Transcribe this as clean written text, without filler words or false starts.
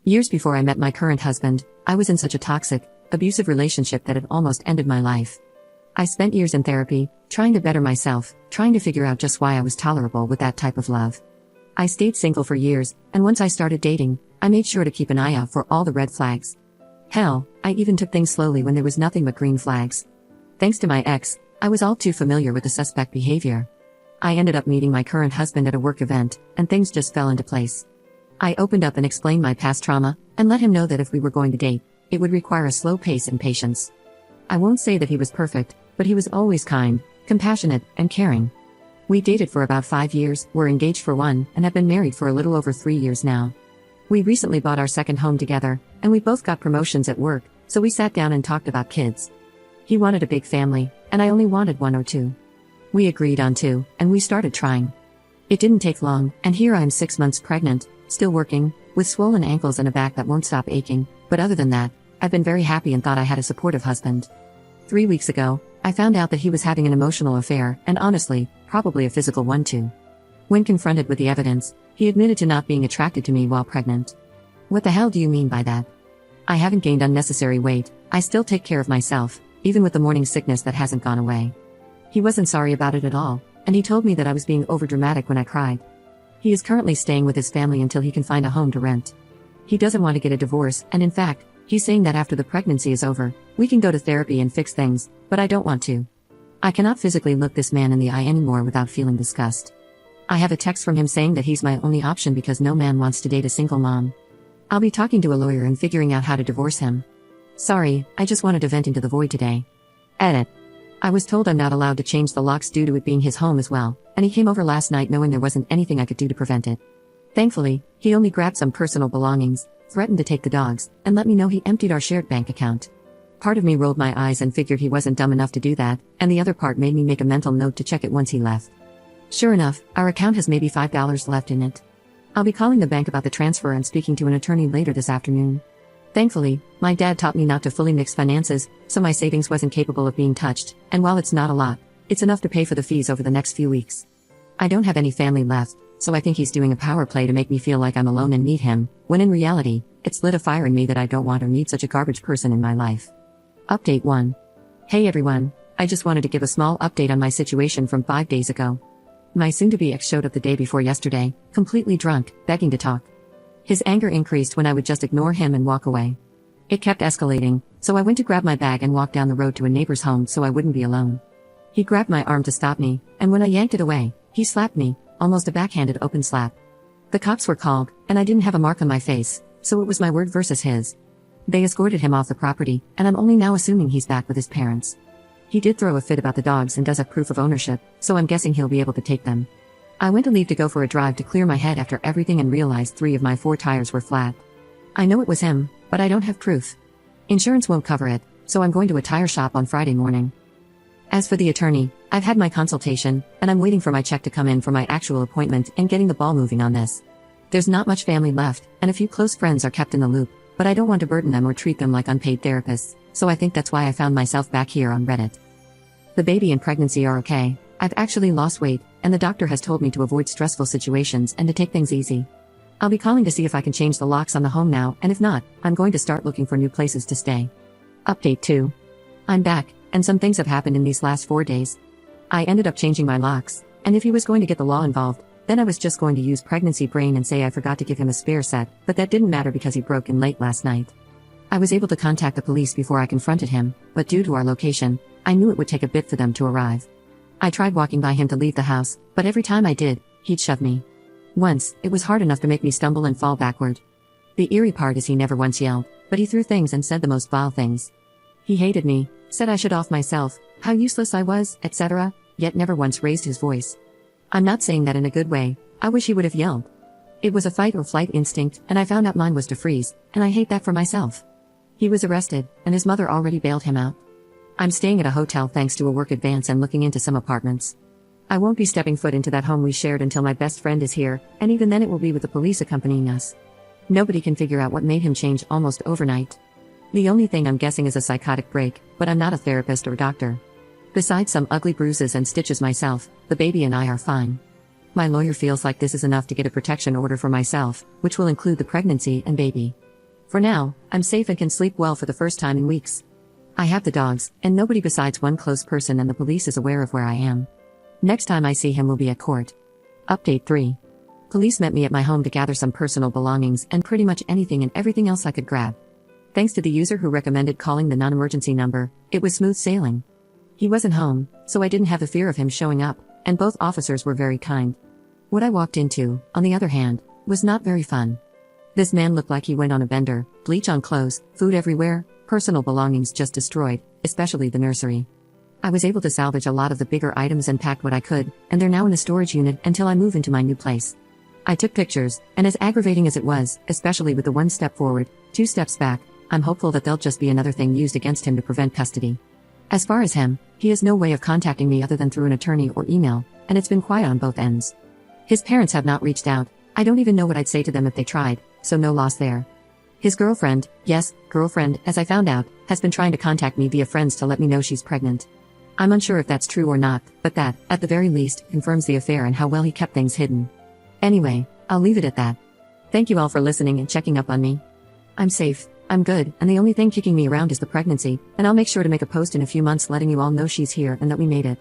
Years before I met my current husband, I was in such a toxic, abusive relationship that it almost ended my life. I spent years in therapy, trying to better myself, trying to figure out just why I was tolerable with that type of love. I stayed single for years, and once I started dating, I made sure to keep an eye out for all the red flags. Hell, I even took things slowly when there was nothing but green flags. Thanks to my ex, I was all too familiar with the suspect behavior. I ended up meeting my current husband at a work event, and things just fell into place. I opened up and explained my past trauma, and let him know that if we were going to date, it would require a slow pace and patience. I won't say that he was perfect, but he was always kind, compassionate, and caring. We dated for about 5 years, were engaged for 1, and have been married for a little over 3 years now. We recently bought our second home together, and we both got promotions at work, so we sat down and talked about kids. He wanted a big family, and I only wanted 1 or 2. We agreed on 2, and we started trying. It didn't take long, and here I am 6 months pregnant, still working, with swollen ankles and a back that won't stop aching, but other than that, I've been very happy and thought I had a supportive husband. 3 weeks ago, I found out that he was having an emotional affair, and honestly, probably a physical one too. When confronted with the evidence, he admitted to not being attracted to me while pregnant. What the hell do you mean by that? I haven't gained unnecessary weight, I still take care of myself, even with the morning sickness that hasn't gone away. He wasn't sorry about it at all, and he told me that I was being overdramatic when I cried. He is currently staying with his family until he can find a home to rent. He doesn't want to get a divorce, and in fact, he's saying that after the pregnancy is over, we can go to therapy and fix things, but I don't want to. I cannot physically look this man in the eye anymore without feeling disgust. I have a text from him saying that he's my only option because no man wants to date a single mom. I'll be talking to a lawyer and figuring out how to divorce him. Sorry, I just wanted to vent into the void today. Edit. I was told I'm not allowed to change the locks due to it being his home as well, and he came over last night knowing there wasn't anything I could do to prevent it. Thankfully, he only grabbed some personal belongings, threatened to take the dogs, and let me know he emptied our shared bank account. Part of me rolled my eyes and figured he wasn't dumb enough to do that, and the other part made me make a mental note to check it once he left. Sure enough, our account has maybe $5 left in it. I'll be calling the bank about the transfer and speaking to an attorney later this afternoon. Thankfully, my dad taught me not to fully mix finances, so my savings wasn't capable of being touched, and while it's not a lot, it's enough to pay for the fees over the next few weeks. I don't have any family left, so I think he's doing a power play to make me feel like I'm alone and need him, when in reality, it's lit a fire in me that I don't want or need such a garbage person in my life. Update 1. Hey everyone, I just wanted to give a small update on my situation from 5 days ago. My soon-to-be ex showed up the day before yesterday, completely drunk, begging to talk. His anger increased when I would just ignore him and walk away. It kept escalating, so I went to grab my bag and walk down the road to a neighbor's home so I wouldn't be alone. He grabbed my arm to stop me, and when I yanked it away, he slapped me, almost a backhanded open slap. The cops were called, and I didn't have a mark on my face, so it was my word versus his. They escorted him off the property, and I'm only now assuming he's back with his parents. He did throw a fit about the dogs and does have proof of ownership, so I'm guessing he'll be able to take them. I went to leave to go for a drive to clear my head after everything and realized 3 of my 4 tires were flat. I know it was him, but I don't have proof. Insurance won't cover it, so I'm going to a tire shop on Friday morning. As for the attorney, I've had my consultation, and I'm waiting for my check to come in for my actual appointment and getting the ball moving on this. There's not much family left, and a few close friends are kept in the loop, but I don't want to burden them or treat them like unpaid therapists, so I think that's why I found myself back here on Reddit. The baby and pregnancy are okay. I've actually lost weight, and the doctor has told me to avoid stressful situations and to take things easy. I'll be calling to see if I can change the locks on the home now, and if not, I'm going to start looking for new places to stay. Update 2. I'm back, and some things have happened in these last 4 days. I ended up changing my locks, and if he was going to get the law involved, then I was just going to use pregnancy brain and say I forgot to give him a spare set, but that didn't matter because he broke in late last night. I was able to contact the police before I confronted him, but due to our location, I knew it would take a bit for them to arrive. I tried walking by him to leave the house, but every time I did, he'd shove me. Once, it was hard enough to make me stumble and fall backward. The eerie part is he never once yelled, but he threw things and said the most vile things. He hated me, said I should off myself, how useless I was, etc., yet never once raised his voice. I'm not saying that in a good way, I wish he would have yelled. It was a fight or flight instinct, and I found out mine was to freeze, and I hate that for myself. He was arrested, and his mother already bailed him out. I'm staying at a hotel thanks to a work advance and looking into some apartments. I won't be stepping foot into that home we shared until my best friend is here, and even then it will be with the police accompanying us. Nobody can figure out what made him change almost overnight. The only thing I'm guessing is a psychotic break, but I'm not a therapist or doctor. Besides some ugly bruises and stitches myself, the baby and I are fine. My lawyer feels like this is enough to get a protection order for myself, which will include the pregnancy and baby. For now, I'm safe and can sleep well for the first time in weeks. I have the dogs, and nobody besides one close person and the police is aware of where I am. Next time I see him will be at court. Update 3. Police met me at my home to gather some personal belongings and pretty much anything and everything else I could grab. Thanks to the user who recommended calling the non-emergency number, it was smooth sailing. He wasn't home, so I didn't have the fear of him showing up, and both officers were very kind. What I walked into, on the other hand, was not very fun. This man looked like he went on a bender, bleach on clothes, food everywhere, personal belongings just destroyed, especially the nursery. I was able to salvage a lot of the bigger items and pack what I could, and they're now in a storage unit until I move into my new place. I took pictures, and as aggravating as it was, especially with the 1 step forward, 2 steps back, I'm hopeful that they'll just be another thing used against him to prevent custody. As far as him, he has no way of contacting me other than through an attorney or email, and it's been quiet on both ends. His parents have not reached out. I don't even know what I'd say to them if they tried, so no loss there. His girlfriend, yes, girlfriend, as I found out, has been trying to contact me via friends to let me know she's pregnant. I'm unsure if that's true or not, but that, at the very least, confirms the affair and how well he kept things hidden. Anyway, I'll leave it at that. Thank you all for listening and checking up on me. I'm safe, I'm good, and the only thing kicking me around is the pregnancy, and I'll make sure to make a post in a few months letting you all know she's here and that we made it.